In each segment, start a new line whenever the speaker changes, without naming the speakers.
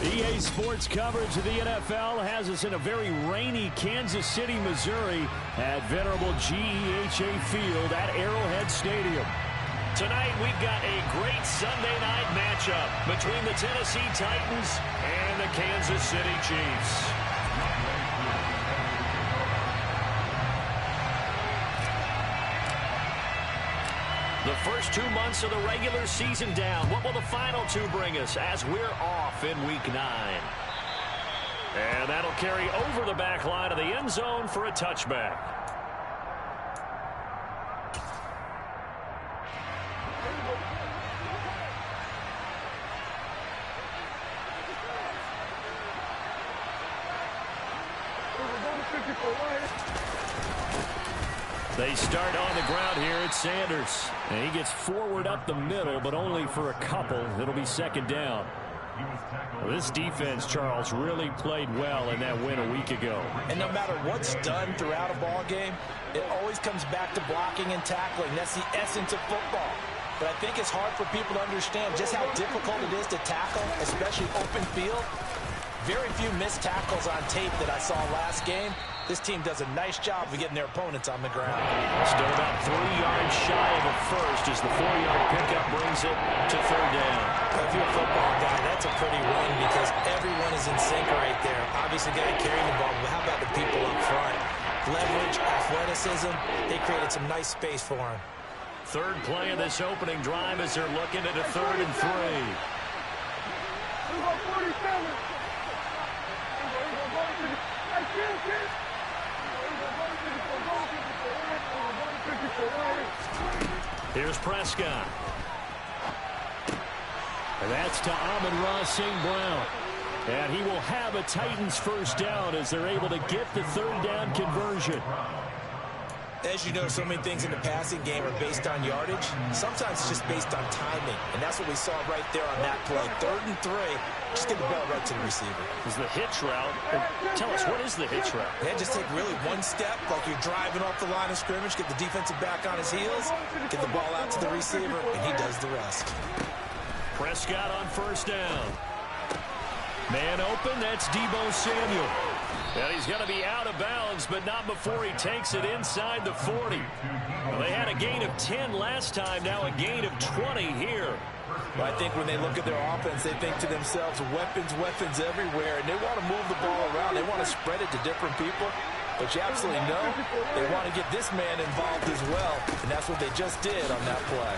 EA Sports coverage of the NFL has us in a very rainy Kansas City, Missouri at venerable GEHA Field at Arrowhead Stadium. Tonight we've got a great Sunday night matchup between the Tennessee Titans and the Kansas City Chiefs. The first 2 months of the regular season down. What will the final two bring us as we're off in Week 9? And that'll carry over the back line of the end zone for a touchback. They start on the ground here at Sanders. And he gets forward up the middle, but only for a couple. It'll be second down. Well, this defense, Charles, really played well in that win a week ago.
And no matter what's done throughout a ball game, it always comes back to blocking and tackling. That's the essence of football. But I think it's hard for people to understand just how difficult it is to tackle, especially open field. Very few missed tackles on tape that I saw last game. This team does a nice job of getting their opponents on the ground.
Still about 3 yards shy of a first as the 4-yard pickup brings it to third down.
If you're a football guy, that's a pretty run because everyone is in sync right there. Obviously, the guy carrying the ball, but how about the people up front? Leverage, athleticism, they created some nice space for him.
Third play of this opening drive as they're looking at a 3rd and 3. Here's Prescott. And that's to Amon-Ra St. Brown. And he will have a Titans first down as they're able to get the 3rd down conversion.
As you know, so many things in the passing game are based on yardage. Sometimes it's just based on timing. And that's what we saw right there on that play. 3rd and 3. Just get the ball right to the receiver.
Is the hitch route. Tell us, what is the hitch route?
Yeah, just take really one step, like you're driving off the line of scrimmage, get the defensive back on his heels, get the ball out to the receiver, and he does the rest.
Prescott on first down. Man open, that's Deebo Samuel. And he's going to be out of bounds, but not before he takes it inside the 40. Well, they had a gain of 10 last time, now a gain of 20 here.
Well, I think when they look at their offense, they think to themselves, weapons, weapons everywhere, and they want to move the ball around. They want to spread it to different people. But you absolutely know they want to get this man involved as well, and that's what they just did on that play.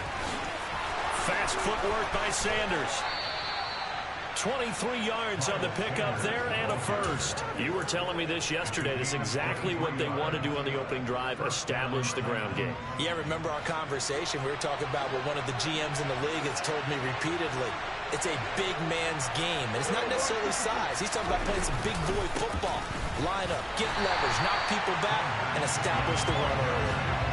Fast footwork by Sanders. 23 yards on the pickup there and a first. You were telling me this yesterday. This is exactly what they want to do on the opening drive, establish the ground game.
Yeah, remember our conversation. We were talking about what one of the GMs in the league has told me repeatedly. It's a big man's game, and it's not necessarily size. He's talking about playing some big boy football. Line up, get leverage, knock people back, and establish the run early.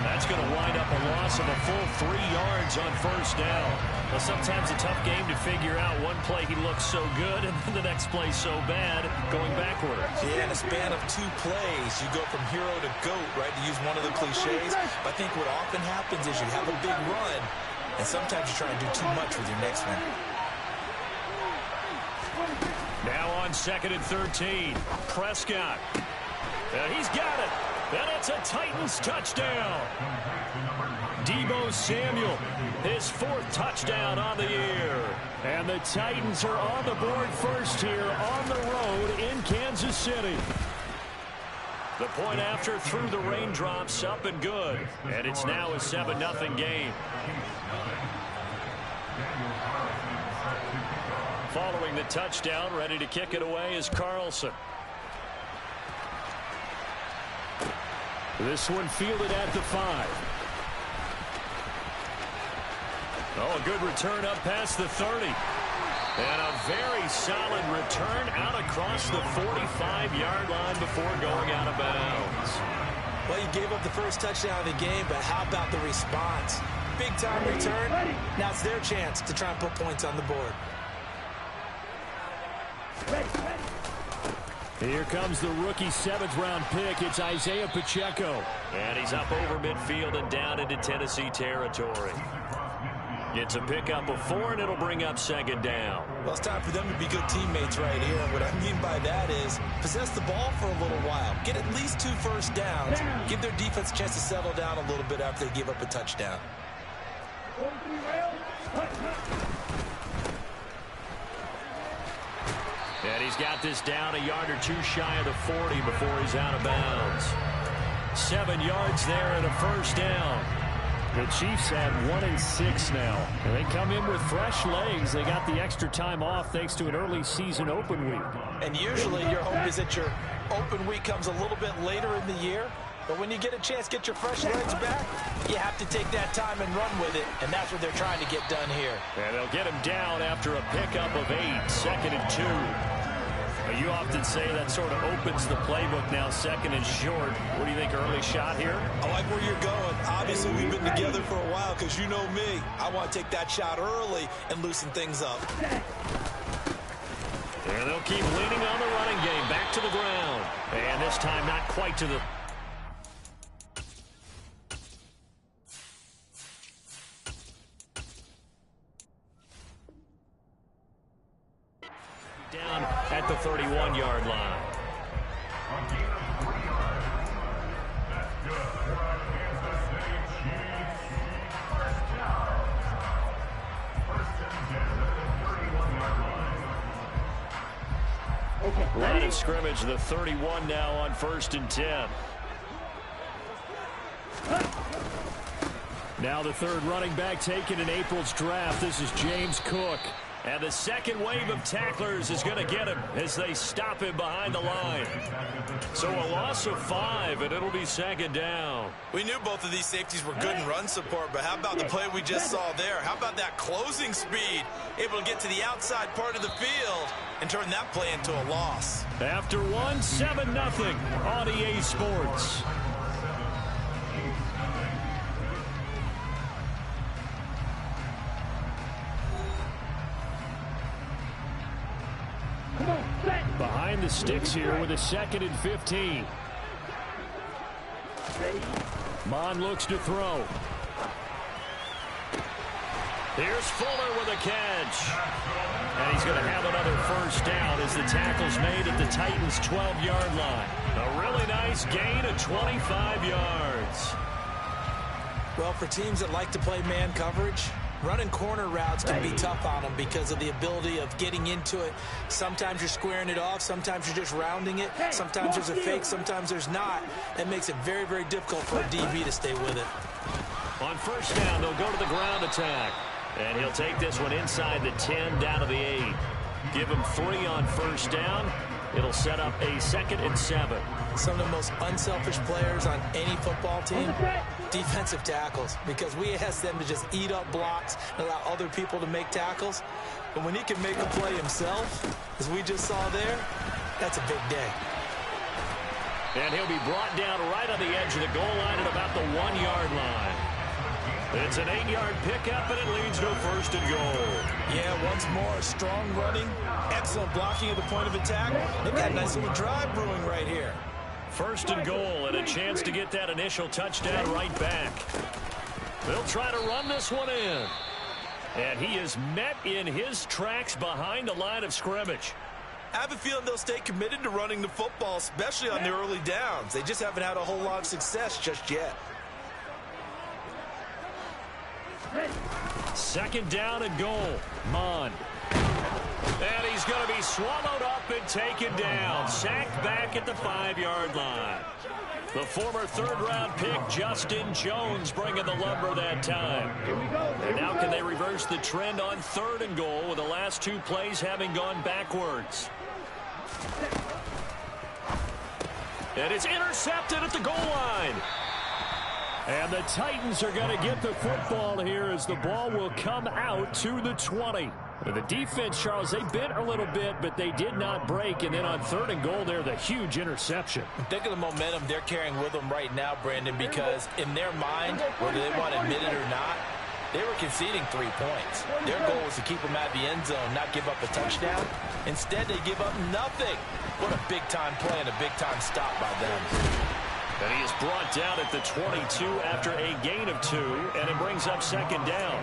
That's going to wind up a loss of a full 3 yards on first down. Well, sometimes a tough game to figure out. One play he looks so good, and then the next play so bad, going backwards.
Yeah, in a span of 2 plays, you go from hero to GOAT, right, to use one of the cliches. But I think what often happens is you have a big run, and sometimes you try to do too much with your next one.
Now on 2nd and 13, Prescott. He's got it. And it's a Titans touchdown. Deebo Samuel, his 4th touchdown on the year. And the Titans are on the board first here on the road in Kansas City. The point after through the raindrops, up and good. And it's now a 7-0 game. Following the touchdown, ready to kick it away is Carlson. This one fielded at the 5. Oh, a good return up past the 30. And a very solid return out across the 45-yard line before going out of bounds.
Well, you gave up the first touchdown of the game, but how about the response? Big-time return. Now it's their chance to try and put points on the board.
Here comes the rookie 7th-round pick. It's Isaiah Pacheco. And he's up over midfield and down into Tennessee territory. It's a pickup of 4, and it'll bring up second down.
Well, it's time for them to be good teammates right here. And what I mean by that is possess the ball for a little while. Get at least 2 first downs. Give their defense a chance to settle down a little bit after they give up a touchdown.
And he's got this down a yard or 2 shy of the 40 before he's out of bounds. 7 yards there and a first down.
The Chiefs have 1-6 now. And they come in with fresh legs. They got the extra time off thanks to an early season open week.
And usually your hope is that your open week comes a little bit later in the year. But when you get a chance to get your fresh legs back, you have to take that time and run with it. And that's what they're trying to get done here.
And they'll get him down after a pickup of 8, second and 2. You often say that sort of opens the playbook now, second and short. What do you think, early shot here?
I like where you're going. Obviously, we've been together for a while because you know me. I want to take that shot early and loosen things up.
And they'll keep leaning on the running game. Back to the ground. And this time not quite to the... down at the 31-yard line. Line of scrimmage, the 31 now on 1st and 10.
Now the third running back taken in April's draft. This is James Cook.
And the second wave of tacklers is going to get him as they stop him behind the line. So a loss of 5, and it'll be second down.
We knew both of these safeties were good in run support, but how about the play we just saw there? How about that closing speed? Able to get to the outside part of the field and turn that play into a loss.
After 1, 7-0 on EA Sports.
Behind the sticks here with a 2nd and 15. Mon looks to throw.
Here's Fuller with a catch. And he's going to have another first down as the tackle's made at the Titans' 12-yard line. A really nice gain of 25 yards.
Well, for teams that like to play man coverage, running corner routes can be tough on them because of the ability of getting into it. Sometimes you're squaring it off. Sometimes you're just rounding it. Sometimes there's a fake. Sometimes there's not. That makes it very, very difficult for a DB to stay with it.
On first down, they'll go to the ground attack. And he'll take this one inside the 10, down to the 8. Give him 3 on first down. It'll set up a 2nd and 7.
Some of the most unselfish players on any football team, defensive tackles, because we ask them to just eat up blocks and allow other people to make tackles. But when he can make a play himself, as we just saw there, that's a big day.
And he'll be brought down right on the edge of the goal line at about the 1-yard line. It's an 8-yard pickup, and it leads to a 1st and goal.
Yeah, once more, strong running, excellent blocking at the point of attack. They've got a nice little drive brewing right here.
1st and goal, and a chance to get that initial touchdown right back. They'll try to run this one in. And he is met in his tracks behind the line of scrimmage.
I have a feeling they'll stay committed to running the football, especially on the early downs. They just haven't had a whole lot of success just yet.
2nd down and goal. Mon. And he's going to be swallowed up and taken down. Sacked back at the 5-yard line. The former 3rd-round pick, Justin Jones, bringing the lumber that time. And now can they reverse the trend on 3rd and goal with the last 2 plays having gone backwards? And it's intercepted at the goal line.
And the Titans are going to get the football here as the ball will come out to the 20. The defense, Charles, they bit a little bit, but they did not break. And then on 3rd and goal there, the huge interception.
Think of the momentum they're carrying with them right now, Brandon, because in their mind, whether they want to admit it or not, they were conceding 3 points. Their goal was to keep them at the end zone, not give up a touchdown. Instead, they give up nothing. What a big-time play and a big-time stop by them.
And he is brought down at the 22 after a gain of 2, and it brings up 2nd down.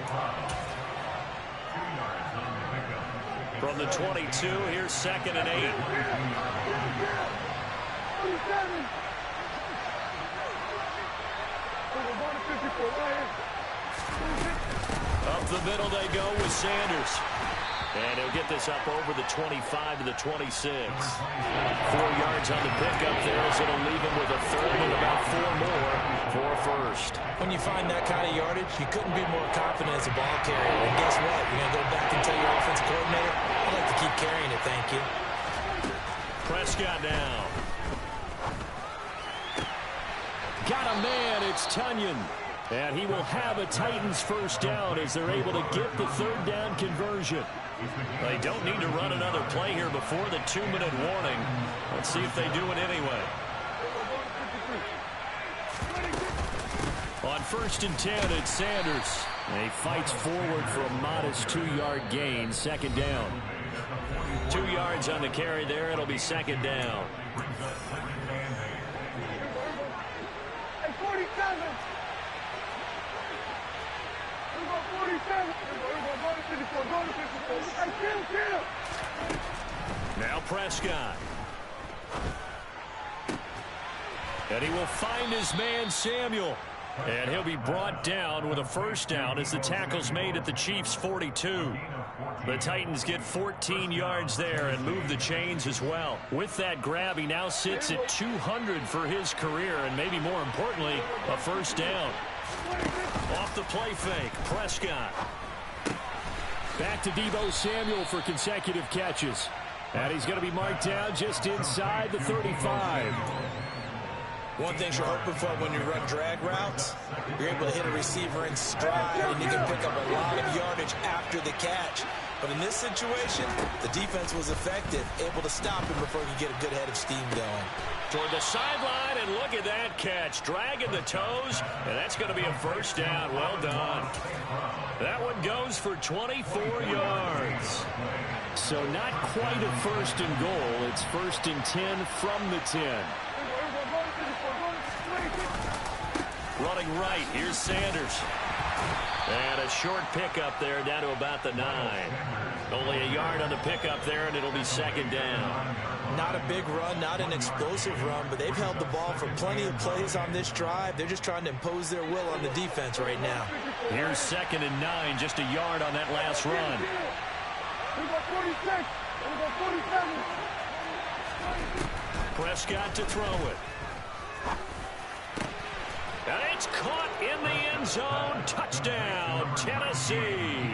From the 22, here's 2nd and 8. Up the middle they go with Sanders. And he'll get this up over the 25 to the 26. 4 yards on the pickup there, as it'll leave him with a third and about 4 more for a first.
When you find that kind of yardage, you couldn't be more confident as a ball carrier. And guess what? You're going to go back and tell your offensive coordinator, I'd like to keep carrying it, thank you.
Prescott now. Got a man, it's Tunyon. And he will have a Titans first down as they're able to get the 3rd down conversion. They don't need to run another play here before the 2-minute warning. Let's see if they do it anyway. On 1st and 10, it's Sanders. He fights forward for a modest 2-yard gain, 2nd down. 2 yards on the carry there. It'll be 2nd down. Now Prescott. And he will find his man Samuel. And he'll be brought down with a first down as the tackle's made at the Chiefs' 42. The Titans get 14 yards there and move the chains as well. With that grab, he now sits at 200 for his career, and maybe more importantly, a first down. Off the play fake, Prescott. Back to Deebo Samuel for consecutive catches. And he's going to be marked down just inside the 35.
One thing you're hoping for when you run drag routes, you're able to hit a receiver in stride, and you can pick up a lot of yardage after the catch. But in this situation, the defense was effective, able to stop him before he could get a good head of steam going.
Toward the sideline, and look at that catch. Dragging the toes, and that's going to be a first down. Well done. That one goes for 24 yards. So not quite a first and goal. It's 1st and 10 from the 10. Running right, here's Sanders. And a short pickup there down to about the 9. Only a yard on the pickup there, and it'll be 2nd down.
Not a big run, not an explosive run, but they've held the ball for plenty of plays on this drive. They're just trying to impose their will on the defense right now.
Here's 2nd and 9, just a yard on that last run. Prescott to throw it. And it's caught in the end zone. Touchdown, Tennessee.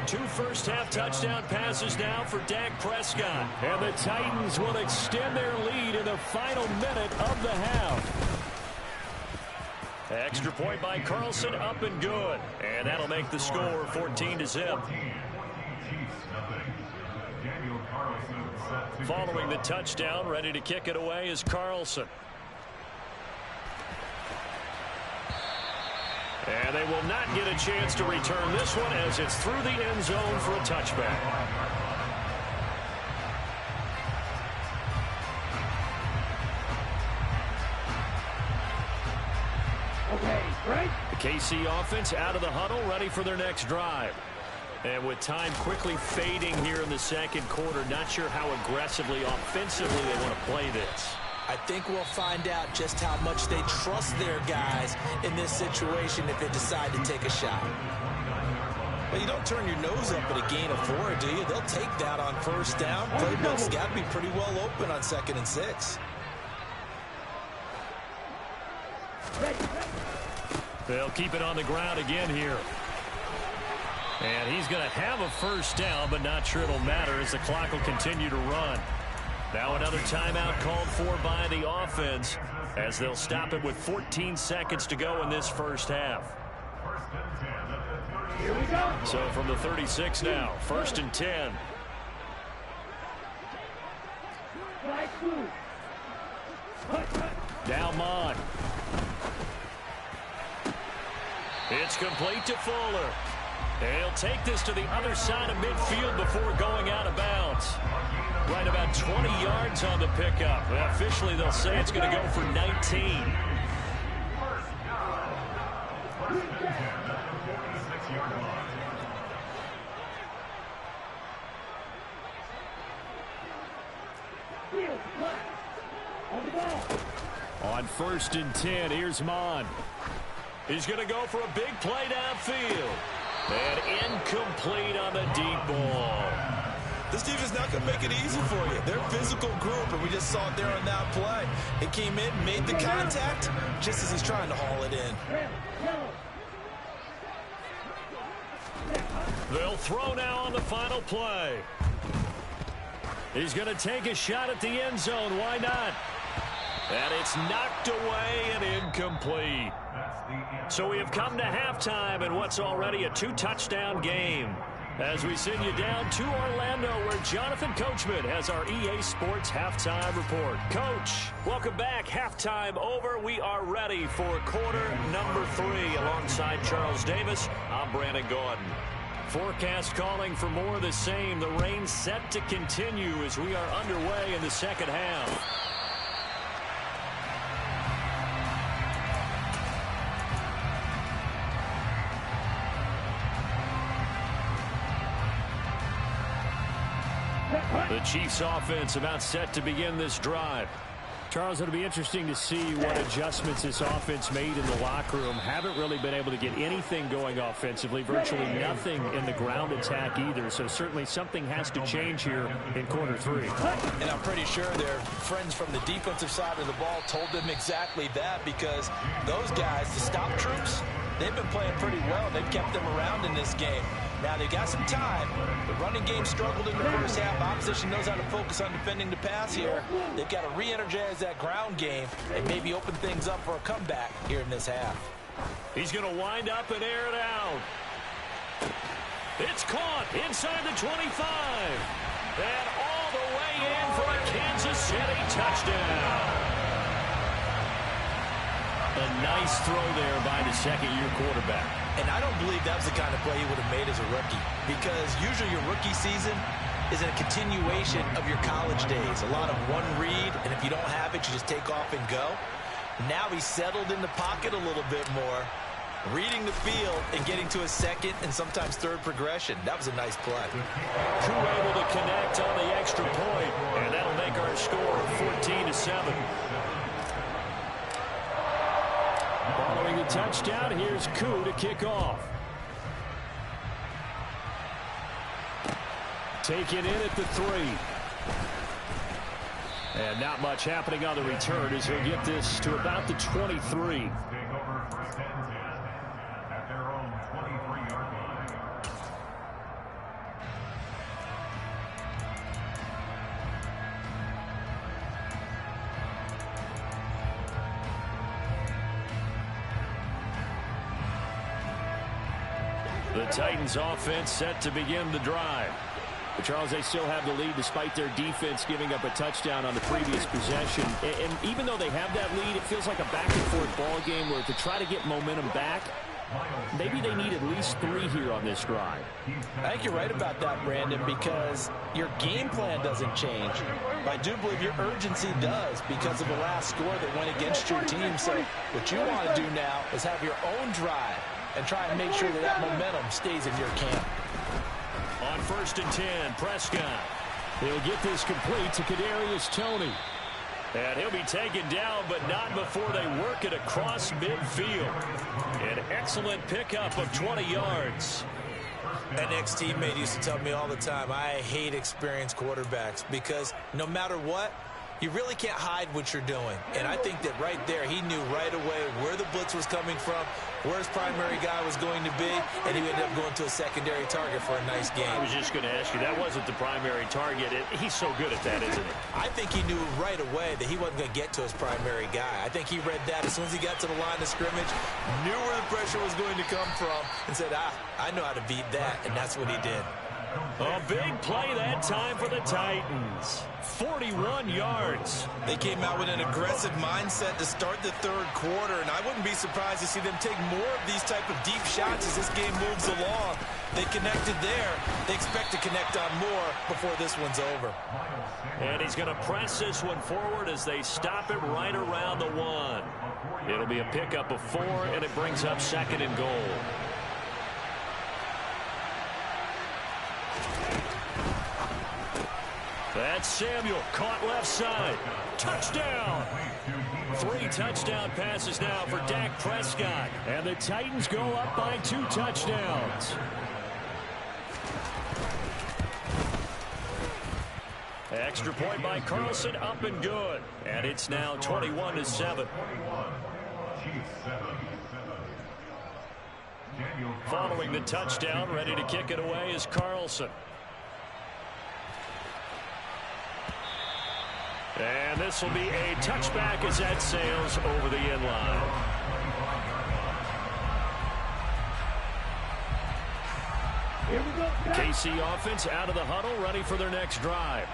2 first-half touchdown passes now for Dak Prescott. And the Titans will extend their lead in the final minute of the half. Extra point by Carlson, up and good. And that'll make the score 14-0. Following the touchdown, ready to kick it away is Carlson. And they will not get a chance to return this one as it's through the end zone for a touchback.
Okay, right?
The KC offense out of the huddle, ready for their next drive. And with time quickly fading here in the 2nd quarter, not sure how aggressively, offensively they want to play this.
I think we'll find out just how much they trust their guys in this situation if they decide to take a shot. Well, you don't turn your nose up at a gain of 4, do you? They'll take that on first down. Playbook's got to be pretty well open on 2nd and 6.
They'll keep it on the ground again here. And he's going to have a first down, but not sure it'll matter as the clock will continue to run. Now another timeout called for by the offense as they'll stop it with 14 seconds to go in this first half.
Here we go.
So from the 36 now, 1st and 10. Now Mond. It's complete to Fuller. And he'll take this to the other side of midfield before going out of bounds. Right about 20 yards on the pickup. Officially, they'll say it's going to go for 19. On 1st and 10, here's Mon. He's going to go for a big play downfield. And incomplete on the deep ball.
This defense is not going to make it easy for you. They're a physical group, and we just saw it there on that play. It came in, made the contact, just as he's trying to haul it in.
They'll throw now on the final play. He's going to take a shot at the end zone. Why not? And it's knocked away and incomplete. So we have come to halftime in what's already a 2-touchdown game. As we send you down to Orlando, where Jonathan Coachman has our EA Sports Halftime Report. Coach, welcome back. Halftime over. We are ready for quarter number 3. Alongside Charles Davis, I'm Brandon Gordon. Forecast calling for more of the same. The rain set to continue as we are underway in the second half. The Chiefs offense about set to begin this drive. Charles, it'll be interesting to see what adjustments this offense made in the locker room. Haven't really been able to get anything going offensively, virtually nothing in the ground attack either. So certainly something has to change here in quarter 3.
And I'm pretty sure their friends from the defensive side of the ball told them exactly that, because those guys, the stop troops, they've been playing pretty well. They've kept them around in this game. Now, they got some time. The running game struggled in the first half. Opposition knows how to focus on defending the pass here. They've got to re-energize that ground game and maybe open things up for a comeback here in this half.
He's going to wind up and air it out. It's caught inside the 25. And all the way in for a Kansas City touchdown. A nice throw there by the second-year quarterback.
And I don't believe that was the kind of play he would have made as a rookie, because usually your rookie season is a continuation of your college days. A lot of one read, and if you don't have it, you just take off and go. Now he's settled in the pocket a little bit more, reading the field and getting to a second and sometimes third progression. That was a nice play.
Koo able to connect on the extra point, and that'll make our score 14-7. Following the touchdown, here's Koo to kick off. Taken in at the 3. And not much happening on the return as he'll get this to about the 23. The Titans offense set to begin the drive. But Charles, they still have the lead despite their defense giving up a touchdown on the previous possession. And even though they have that lead, it feels like a back-and-forth ball game where to try to get momentum back, maybe they need at least 3 here on this drive.
I think you're right about that, Brandon, because your game plan doesn't change. But I do believe your urgency does because of the last score that went against your team. So what you want to do now is have your own drive and try and make sure that that momentum stays in your camp.
On 1st and 10, Prescott. He'll get this complete to Kadarius Toney. And he'll be taken down, but not before they work it across midfield. An excellent pickup of 20 yards.
An ex-teammate used to tell me all the time, I hate experienced quarterbacks because no matter what, you really can't hide what you're doing. And I think that right there, he knew right away where the blitz was coming from, where his primary guy was going to be, and he ended up going to a secondary target for a nice game.
I was just going to ask you, that wasn't the primary target. He's so good at that, isn't he?
I think he knew right away that he wasn't going to get to his primary guy. I think he read that as soon as he got to the line of scrimmage, knew where the pressure was going to come from, and said, I know how to beat that, and that's what he did.
A big play that time for the Titans. 41 yards.
They came out with an aggressive mindset to start the third quarter, and I wouldn't be surprised to see them take more of these type of deep shots as this game moves along. They connected there. They expect to connect on more before this one's over.
And he's going to press this one forward as they stop him right around the 1. It'll be a pickup of 4, and it brings up 2nd and goal.
That's Samuel, caught left side. Touchdown! 3 touchdown passes now for Dak Prescott.
And the Titans go up by 2 touchdowns.
Extra point by Carlson, up and good. And it's now 21-7. Following the touchdown, ready to kick it away is Carlson. And this will be a touchback as that sails over the end line.
Here we go.
KC offense out of the huddle, ready for their next drive.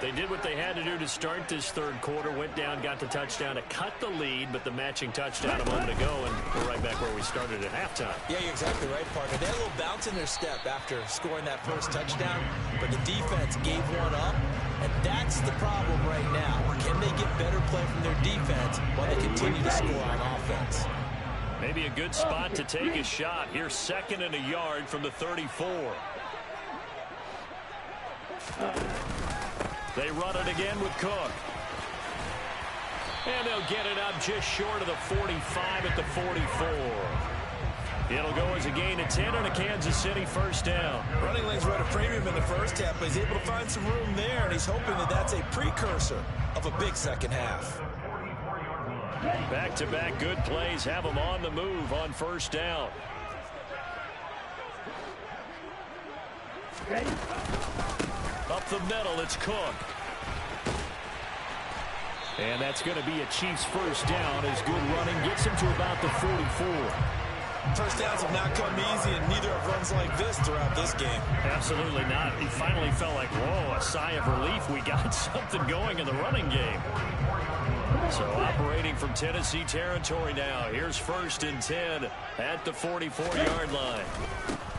They did what they had to do to start this third quarter, went down, got the touchdown to cut the lead, but the matching touchdown a moment ago, and we're right back where we started at halftime.
Yeah, you're exactly right, partner. They had a little bounce in their step after scoring that first touchdown, but the defense gave one up, and that's the problem right now. Can they get better play from their defense while they continue to score on offense?
Maybe a good spot to take a shot. Here's 2nd and a yard from the 34. They run it again with Cook. And they'll get it up just short of the 45 at the 44. It'll go as a gain of 10 and a Kansas City first down.
Running lanes were at a premium in the first half, but he's able to find some room there, and he's hoping that that's a precursor of a big second half.
Back-to-back good plays have them on the move on first down.
Ready?
Up the middle, it's Cook. And that's going to be a Chiefs first down as good running gets him to about the 44.
First downs have not come easy, and neither have runs like this throughout this game.
Absolutely not. He finally felt like, whoa, a sigh of relief. We got something going in the running game. So operating from Tennessee territory now. Here's 1st and 10 at the 44-yard line.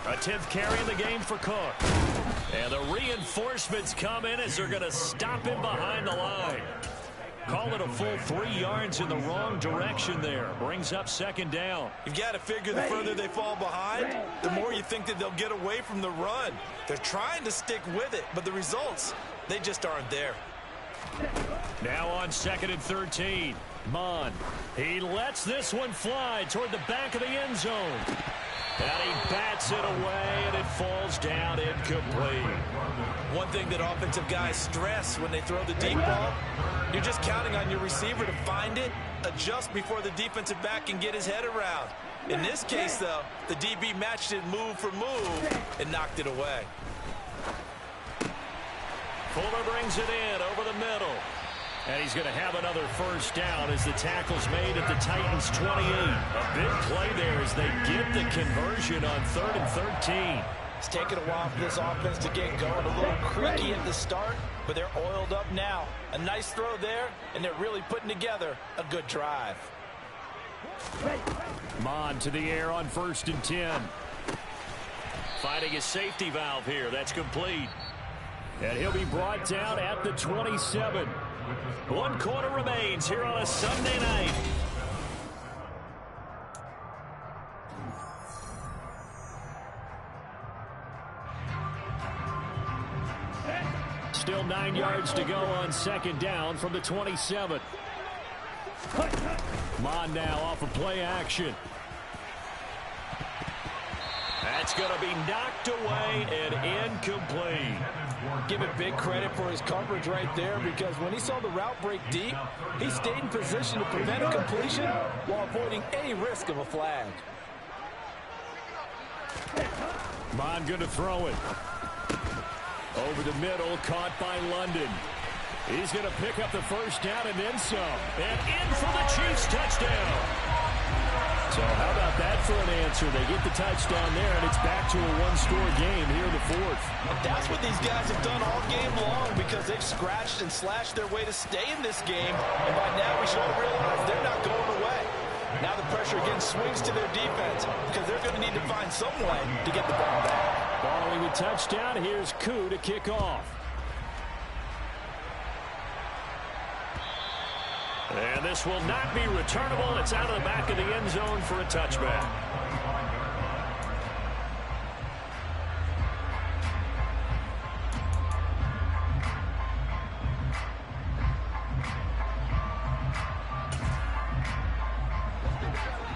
A 10th carry in the game for Cook. And the reinforcements come in as they're going to stop him behind the line. Call it a full 3 yards in the wrong direction there. Brings up 2nd down.
You've got to figure the further they fall behind, the more you think that they'll get away from the run. They're trying to stick with it, but the results, they just aren't there.
Now on 2nd and 13. Mon. He lets this one fly toward the back of the end zone. And he bats it away, and it falls down incomplete.
One thing that offensive guys stress when they throw the deep ball, you're just counting on your receiver to find it, adjust before the defensive back can get his head around. In this case, though, the DB matched it move for move and knocked it away.
Fuller brings it in over the middle. And he's going to have another first down as the tackle's made at the Titans' 28. A big play there as they get the conversion on 3rd and 13.
It's taken a while for this offense to get going. A little creaky at the start, but they're oiled up now. A nice throw there, and they're really putting together a good drive.
Mon to the air on 1st and 10. Finding a safety valve here. That's complete. And he'll be brought down at the 27. 1 quarter remains here on a Sunday night. Still 9 yards to go on 2nd down from the 27. Mon now off of play action. That's going to be knocked away and incomplete.
Give it big credit for his coverage right there, because when he saw the route break deep, he stayed in position to prevent a completion while avoiding any risk of a flag.
Mon going to throw it. Over the middle, caught by London. He's going to pick up the first down and then some. And in for the Chiefs touchdown. So how about that for an answer? They get the touchdown there, and it's back to a one-score game here in the 4th.
And that's what these guys have done all game long, because they've scratched and slashed their way to stay in this game. And by now we should all realize they're not going away. Now the pressure again swings to their defense, because they're going to need to find some way to get the ball back.
Following the touchdown, here's Koo to kick off. And this will not be returnable. It's out of the back of the end zone for a touchback.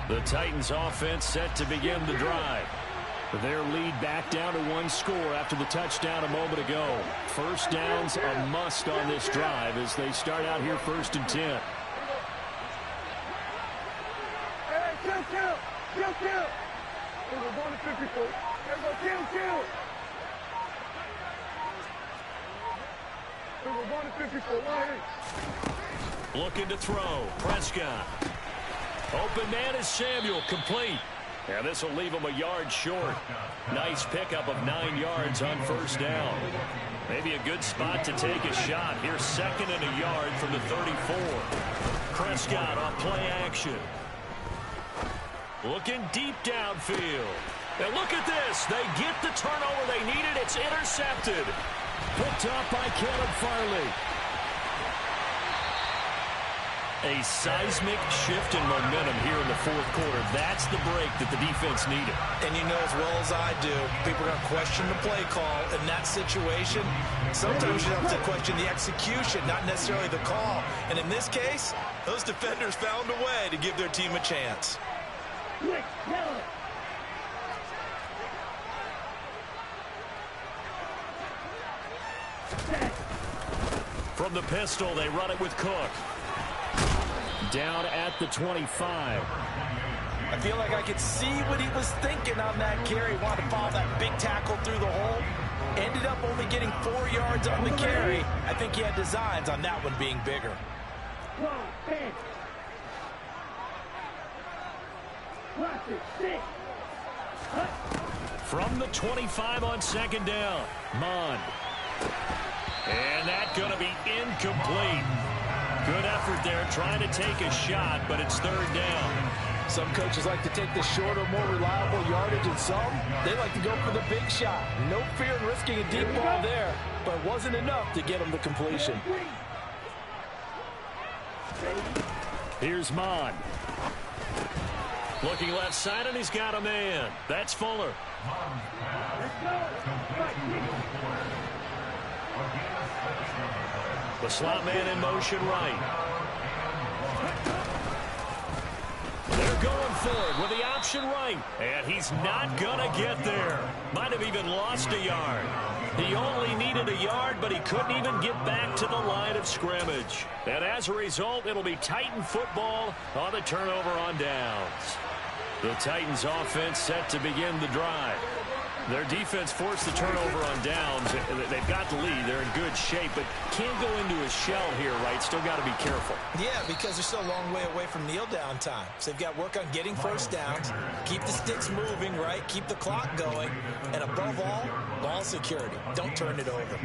The Titans offense set to begin the drive. Their lead back down to 1 score after the touchdown a moment ago. First down's a must on this drive as they start out here 1st and 10.
Hey, kill. Hey, we're going to 54. Hey, go kill. Hey, we're going to 54.
Looking to throw. Prescott. Open man is Samuel. Complete. Yeah, this will leave him a yard short. Nice pickup of 9 yards on 1st down. Maybe a good spot to take a shot. Here's 2nd and a yard from the 34. Prescott on play action. Looking deep downfield. And look at this. They get the turnover they needed. It's intercepted.
Picked off by Caleb Farley.
A seismic shift in momentum here in the 4th quarter. That's the break that the defense needed.
And you know as well as I do, people are going to question the play call in that situation. Sometimes you have to question the execution, not necessarily the call. And in this case, those defenders found a way to give their team a chance.
Quick, yellow.
From the pistol, they run it with Cook.
Down at the 25.
I feel like I could see what he was thinking on that carry. Wanted to follow that big tackle through the hole. Ended up only getting 4 yards on the carry. I think he had designs on that one being bigger.
From the 25 on 2nd down. Mond. And that's going to be incomplete. Good effort there trying to take a shot, but it's 3rd down.
Some coaches like to take the shorter, more reliable yardage, and some, they like to go for the big shot. No fear in risking a deep ball there, but it wasn't enough to get him to completion.
Here's Mond. Looking left side, and he's got a man. That's Fuller. The slot man in motion right. They're going forward with the option right. And he's not going to get there. Might have even lost a yard. He only needed a yard, but he couldn't even get back to the line of scrimmage. And as a result, it'll be Titan football on the turnover on downs. The Titans offense set to begin the drive. Their defense forced the turnover on downs. They've got the lead. They're in good shape, but can't go into a shell here, right? Still got to be careful.
Yeah, because they're still a long way away from kneel down time. So they've got to work on getting first downs, keep the sticks moving, right? Keep the clock going. And above all, ball security. Don't turn it over.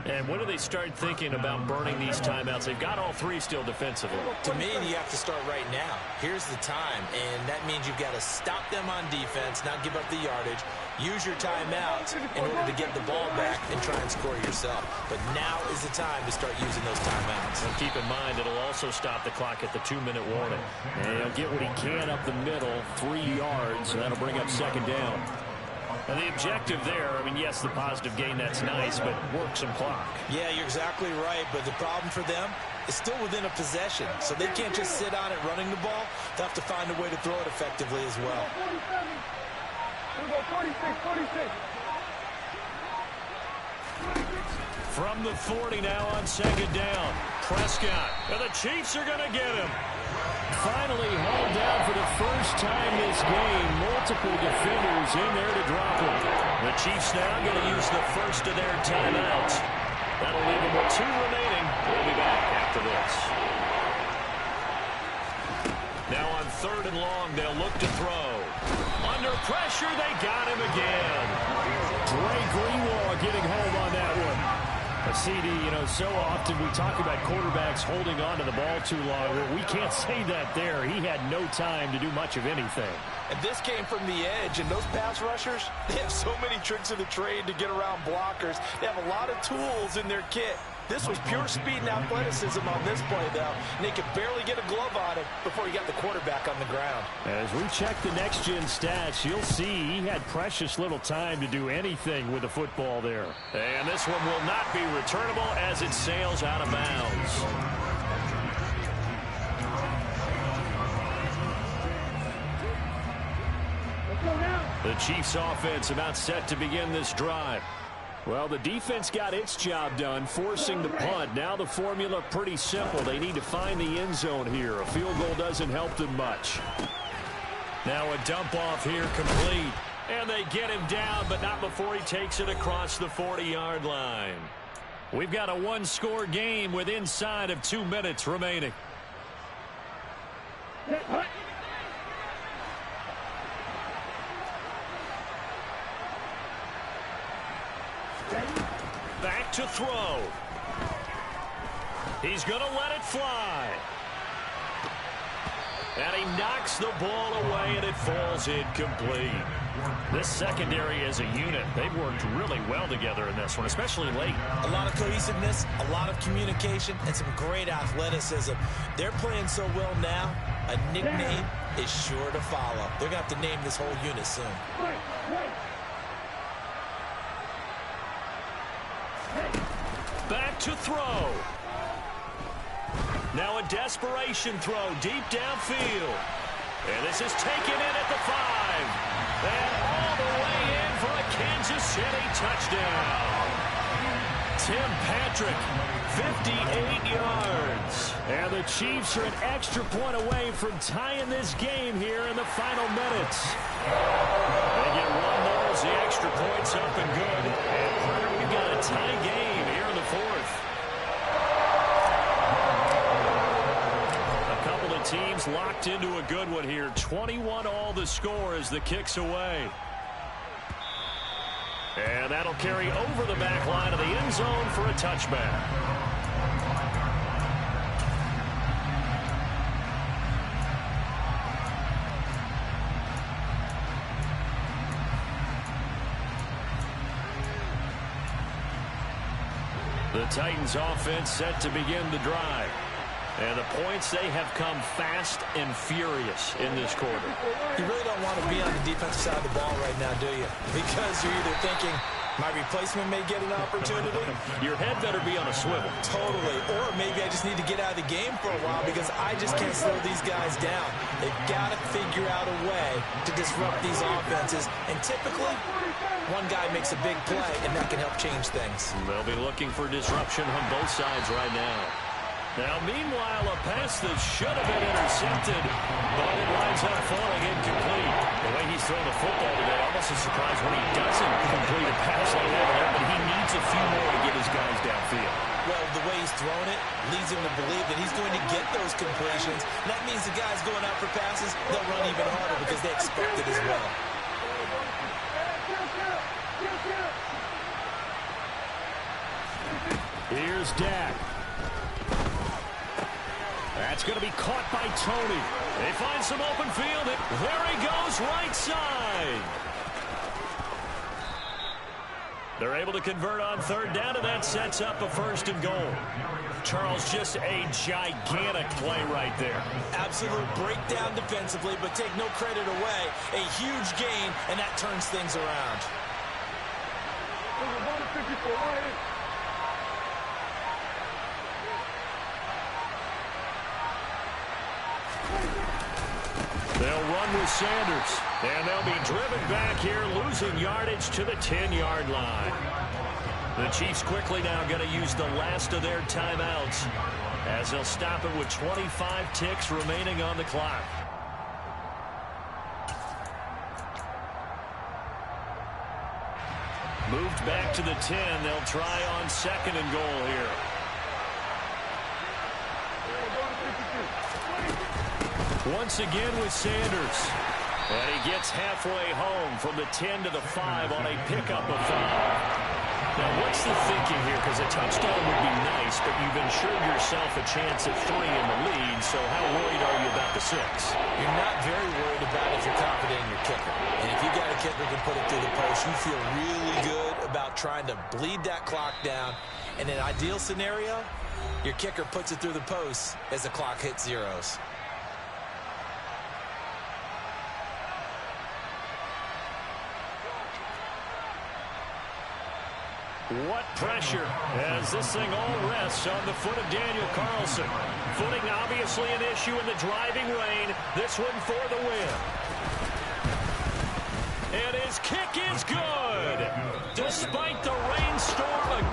And when do they start thinking about burning these timeouts? They've got all 3 still defensively.
To me, you have to start right now. Here's the time, and that means you've got to stop them on defense, not give up the yardage. Use your timeouts in order to get the ball back and try and score yourself. But now is the time to start using those timeouts.
And keep in mind, it'll also stop the clock at the 2-minute warning.
And he'll get what he can up the middle, 3 yards, and that'll bring up 2nd down.
And the objective there, I mean, yes, the positive gain, that's nice, but work some clock.
Yeah, you're exactly right, but the problem for them is still within a possession. So they can't just sit on it running the ball. They'll have to find a way to throw it effectively as well.
We go 46.
From the 40 now on 2nd down. Prescott. And the Chiefs are going to get him.
Finally hauled down for the first time this game. Multiple defenders in there to drop him.
The Chiefs now going to use the first of their timeouts. That'll leave them with 2 remaining. We'll be back after this. Now on 3rd and long, they'll look to throw. Under pressure, they got him again.
Dre Greenlaw getting home on that one. CD, you know, so often we talk about quarterbacks holding on to the ball too long. Well, we can't say that there. He had no time to do much of anything.
And this came from the edge, and those pass rushers, they have so many tricks of the trade to get around blockers. They have a lot of tools in their kit. This was pure speed and athleticism on this play, though, and they could barely get a glove on it before he got the quarterback on the ground.
As we check the next-gen stats, you'll see he had precious little time to do anything with the football there.
And this one will not be returnable as it sails out of bounds.
The Chiefs offense about set to begin this drive. Well, the defense got its job done, forcing the punt. Now the formula pretty simple. They need to find the end zone here. A field goal doesn't help them much. Now a dump off here complete. And they get him down, but not before he takes it across the 40-yard line. We've got a one-score game with inside of 2 minutes remaining. Back to throw. He's going to let it fly. And he knocks the ball away, and it falls incomplete. This secondary as a unit, they've worked really well together in this one, especially late.
A lot of cohesiveness, a lot of communication, and some great athleticism. They're playing so well now, a nickname is sure to follow. They're going to have to name this whole unit soon.
Back to throw. Now a desperation throw deep downfield. And this is taken in at the 5. And all the way in for a Kansas City touchdown. Tim Patrick, 58 yards. And the Chiefs are an extra point away from tying this game here in the final minutes. They get one more as the extra point's up and good. And Carter, we've got a tie game here in the 4th. Teams locked into a good one here. 21 all the score as the kick's away. And that'll carry over the back line of the end zone for a touchback. The Titans offense set to begin the drive. And the points, they have come fast and furious in this quarter.
You really don't want to be on the defensive side of the ball right now, do you? Because you're either thinking, my replacement may get an opportunity.
Your head better be on a swivel.
Totally. Or maybe I just need to get out of the game for a while because I just can't slow these guys down. They've got to figure out a way to disrupt these offenses. And typically, one guy makes a big play, and that can help change things.
They'll be looking for disruption on both sides right now. Now, meanwhile, a pass that should have been intercepted, but it winds up falling incomplete. The way he's thrown the football today, almost a surprise when he doesn't complete a pass like that, but he needs a few more to get his guys downfield.
Well, the way he's thrown it leads him to believe that he's going to get those completions. And that means the guys going out for passes, they'll run even harder because they expect it as well.
Here's Dak. That's going to be caught by Tony. They find some open field. There he goes, right side. They're able to convert on third down, and that sets up a 1st and goal. Charles, just a gigantic play right there.
Absolute breakdown defensively, but take no credit away. A huge gain, and that turns things around.
They'll run with Sanders, and they'll be driven back here, losing yardage to the 10-yard line. The Chiefs quickly now going to use the last of their timeouts as they'll stop it with 25 ticks remaining on the clock. Moved back to the 10. They'll try on 2nd and goal here. Once again with Sanders. And he gets halfway home from the 10 to the 5 on a pickup of 5. Now, what's the thinking here? Because a touchdown would be nice, but you've ensured yourself a chance at 3 in the lead, so how worried are you about the 6?
You're not very worried about it if you're confident in your kicker. And if you got a kicker who can put it through the post, you feel really good about trying to bleed that clock down. In an ideal scenario, your kicker puts it through the post as the clock hits zeros.
What pressure as this thing all rests on the foot of Daniel Carlson. Footing obviously an issue in the driving rain. This one for the win.
And his kick is good. Despite the rainstorm, a good